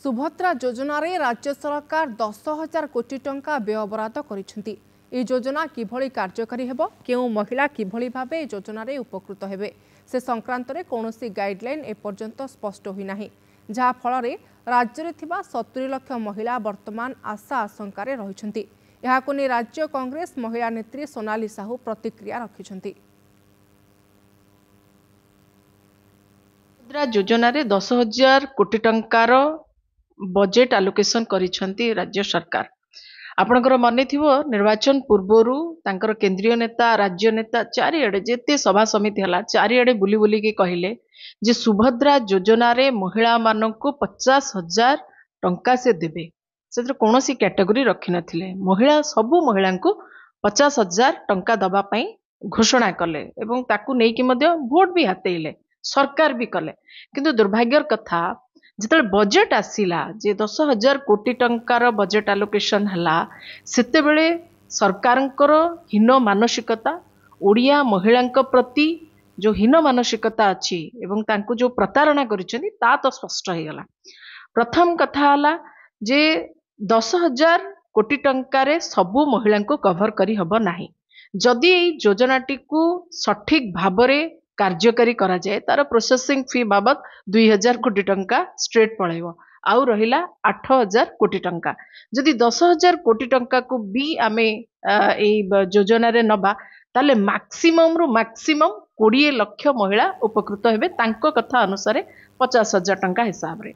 सुभद्रा योजन राज्य सरकार 10,000 कोटी टंका व्ययबराद करिसेंती। ए योजना किभली कार्यकारी हेबो, केउ महिला किभली भाबे योजन उपकृत हेबे से संक्रांत रे कोनोसी गाइडलाइन एपर्यंत स्पष्ट होई नाही, जहा फल रे राज्य रे थिबा 70 लाख महिला वर्तमान आशा आशंका रे रहिसेंती। एहाको नै राज्य कांग्रेस महिला नेत्री सोनाली साहू प्रतिक्रिया रखिसेंती। मुद्रा योजना रे 10,000 कोटी टंकार बजेट आलोकेशन करिसेंती राज्य सरकार। आपणकर मने थिबो निर्वाचन पूर्वरु तांकर केंद्रीय नेता राज्य नेता चारिआडे जेते सभा समिति हला चारिआडे बुली बुली के कहिले जे सुभद्रा योजना रे महिला माननको 50,000 टंका से देबे। सेतर कोनोसी कैटेगरी रखि नथिले, महिला सबु महिला को 50,000 टंका दबा पई घोषणा कले एवं ताकू नै कि मध्य वोट भी हातेइले, सरकार भी कले। किंतु दुर्भाग्यर कथा जिते बजेट आसिला जे 10,000 कोटी टंकार बजेट आलोकेशन हला सेते बेले सरकारंकर हीन मानसिकता ओडिया महिलांक प्रति जो हीन मानसिकता अछि एवं तांको जो प्रतारणा करिसेंती ता तो स्पष्ट हो गला। प्रथम कथा हला जे 10,000 कोटी टंकारे सबु महिलांको कवर करी हबो नाही। जदि एई योजनाटी को सठिक भाबरे कार्यकारी करा जाए तार प्रोसेसिंग फी बाबत 2,000 कोटी टंका स्ट्रेट पळैबो, आउ रहिला 8,000 कोटी टंका। जदि 10,000 कोटी टंका को भी आमे एई योजना रे नबा ताले मैक्सिमम रु मैक्सिमम 20 लाख महिला उपकृत हेबे तांको कथा अनुसार 50,000 टंका हिसाब रे।